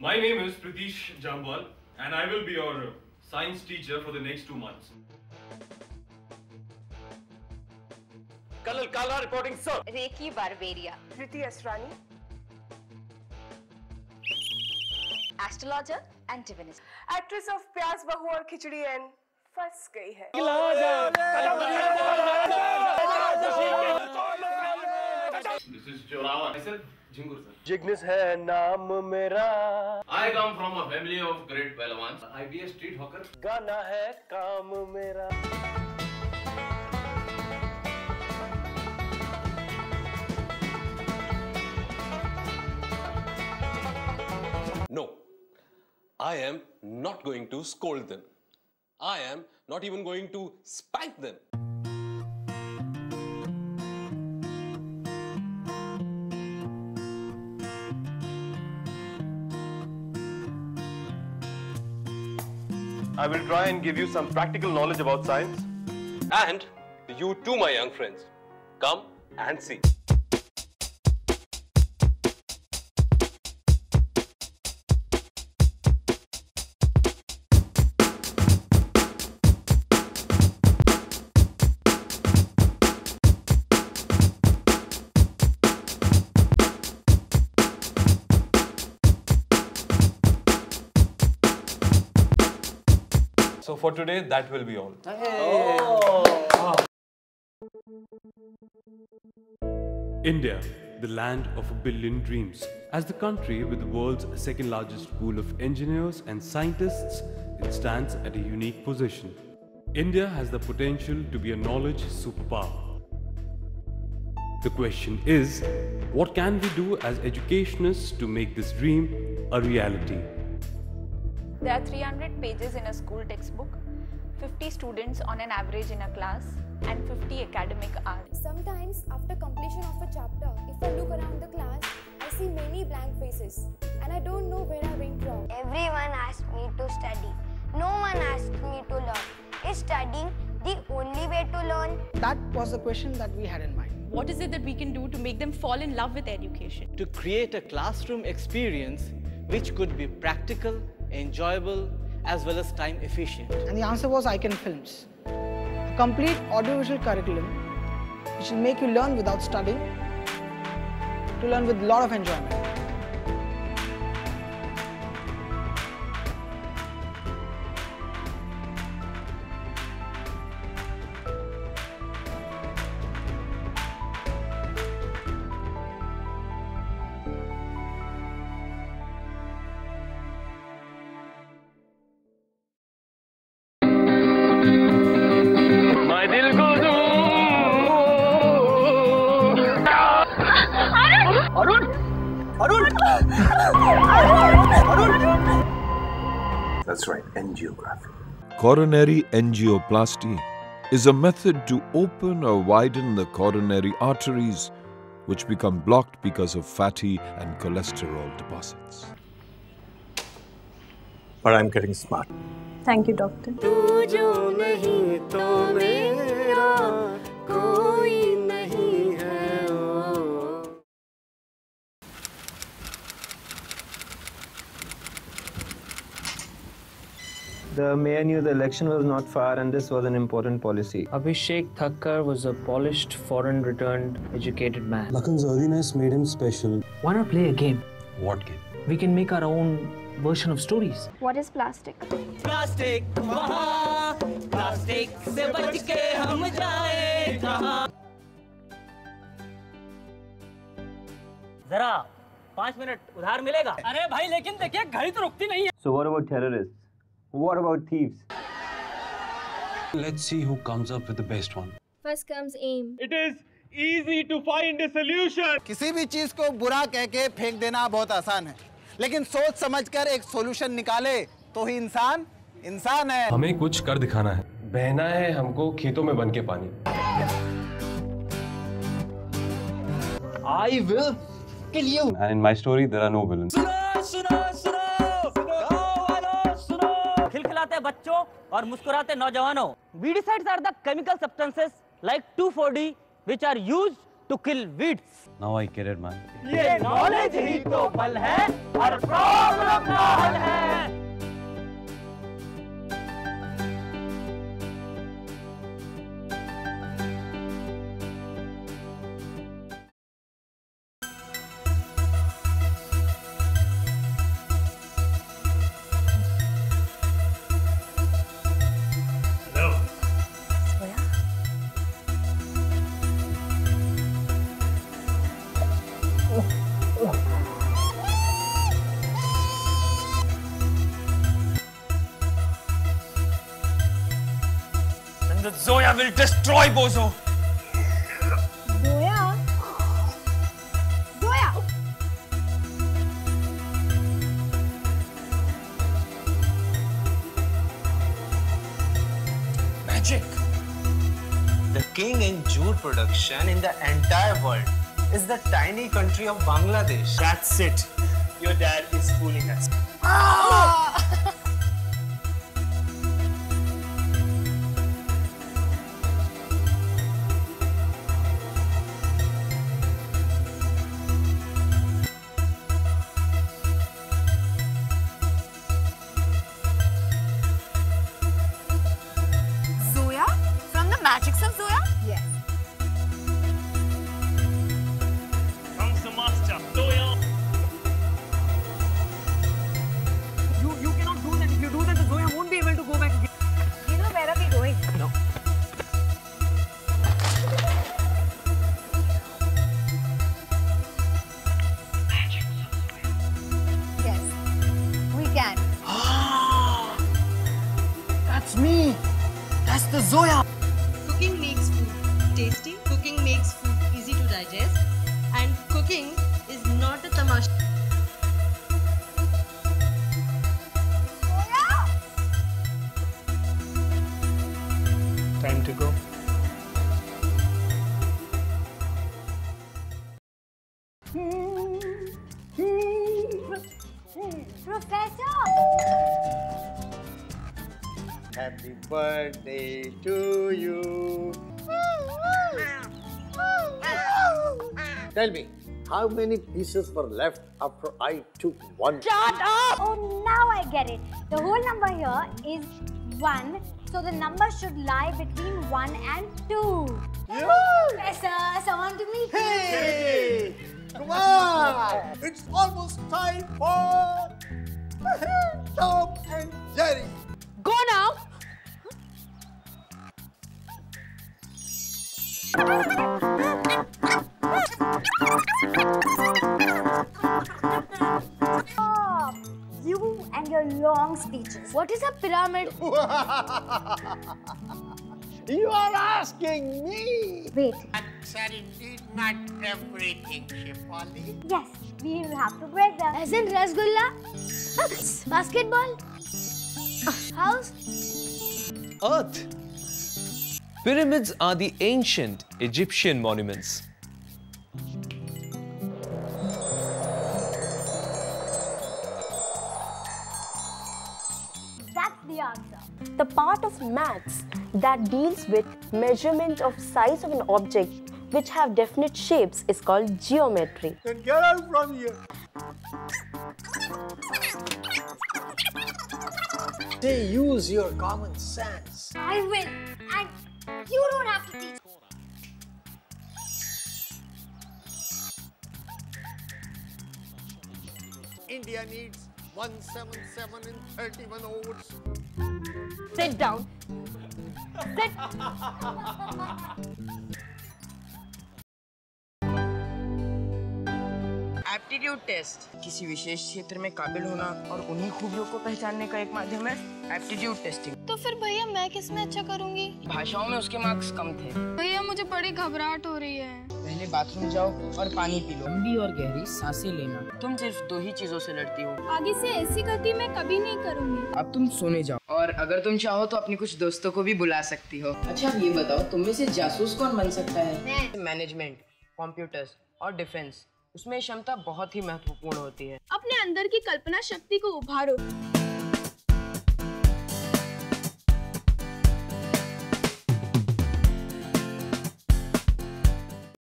My name is Pritish Jambal and I will be your science teacher for the next 2 months. Colonel Kala reporting, sir. Reiki Barbaria. Kriti Asrani. Astrologer and divinist. Actress of Pyas Bahu और खिचड़ी and फंस गई है. This is Chorawa. Myself, Jhingur sir. Jignesh है नाम मेरा. I come from a family of great Pahlawans. I be a street hawker. गाना है काम मेरा. No, I am not going to scold them. I am not even going to spank them. I will try and give you some practical knowledge about science. And you too, my young friends, come and see. So for today, that will be all. India, the land of a billion dreams. As the country with the world's second largest pool of engineers and scientists, it stands at a unique position. India has the potential to be a knowledge superpower. The question is, what can we do as educationists to make this dream a reality? There are 300 pages in a school textbook, 50 students on an average in a class, and 50 academic hours. Sometimes, after completion of a chapter, if I look around the class, I see many blank faces, and I don't know where I went wrong. Everyone asked me to study. No one asked me to learn. Is studying the only way to learn? That was the question that we had in mind. What is it that we can do to make them fall in love with education? To create a classroom experience which could be practical, enjoyable, as well as time efficient. And the answer was Icon Films. A complete audiovisual curriculum which will make you learn without studying, to learn with a lot of enjoyment. That's right, angiography. Coronary angioplasty is a method to open or widen the coronary arteries, which become blocked because of fatty and cholesterol deposits. But I'm getting smart. Thank you, doctor. The mayor knew the election was not far and this was an important policy. Abhishek Thakkar was a polished, foreign-returned, educated man. Lakhan's earliness made him special. Why not play a game? What game? We can make our own version of stories. What is plastic? Plastic, plastic se bach ke hum jaye kahan? जरा 5 minute उधार मिलेगा? अरे भाई लेकिन देखिए घड़ी तो रुकती नहीं है. So what about terrorists? What about thieves? Let's see who comes up with the best one. First comes aim. It is easy to find a solution. किसी भी चीज को बुरा कह के फेंक देना बहुत आसान है, लेकिन सोच समझकर एक सॉल्यूशन निकाले तो ही इंसान इंसान है. हमें कुछ कर दिखाना है. बहना है हमको खेतों में बन के पानी. I will kill you. And in my story there are no villains. खिलखिलाते बच्चों और मुस्कुराते नौजवानों. Weedicides are the chemical substances like 2,4-D which are used to kill weeds. Now I get it, man. ये knowledge ही तो बल है, हर problem का हल है. The Zoya will destroy Bozo. Zoya? Zoya! Magic. The king and jute production in the entire world is the tiny country of Bangladesh. That's it. Your dad is fooling us. Zoya? From the magics of Zoya? Yes. Comes the master. Zoya. You cannot do that. If you do that, the Zoya won't be able to go back again. You know where are we going? No. Yes. We can. That's me. That's the Zoya. Cooking makes food tasty, cooking makes food easy to digest, and cooking is not a tamasha. Time to go. Professor! Happy birthday to you. Tell me, how many pieces were left after I took one? Shut up! Oh, now I get it. The whole number here is 1, so the number should lie between 1 and 2. Professor, someone to meet you. Hey! Come on! It's almost time for Tom and Jerry. Go now! Stop! You and your long speeches. What is a pyramid? You are asking me? Wait. That's indeed not everything, Shefali. Yes, we will have to break them. As in Rasgulla? Basketball? House? Earth. Pyramids are the ancient Egyptian monuments. That's the answer. The part of maths that deals with measurement of size of an object which have definite shapes is called geometry. Then get out from here. Say, use your common sense. I will. And you don't have to teach. India needs 177 in 31 odes. Sit down. Sit. Aptitude test किसी विशेष क्षेत्र में काबिल होना और उन्हीं खूबियों को पहचानने का एक माध्यम है एप्टीट्यूड टेस्टिंग। तो फिर भैया मैं किस में अच्छा करूंगी? भाषाओं में उसके मार्क्स कम थे। भैया मुझे बड़ी घबराहट हो रही है। पहले बाथरूम जाओ और पानी पी लो। लंबी और गहरी सांसें लेना। तुम सिर्फ 2 ही चीजों से लड़ती हो। आगे से ऐसी गलती मैं कभी नहीं करूंगी। अब तुम सोने जाओ और अगर तुम चाहो तो अपनी कुछ दोस्तों को भी बुला सकती हो। अच्छा ये बताओ तुम में से जासूस कौन बन सकता है? मैनेजमेंट, कंप्यूटर्स और डिफेंस, उसमें क्षमता बहुत ही महत्वपूर्ण होती है। अपने अंदर की कल्पना शक्ति को उभारो।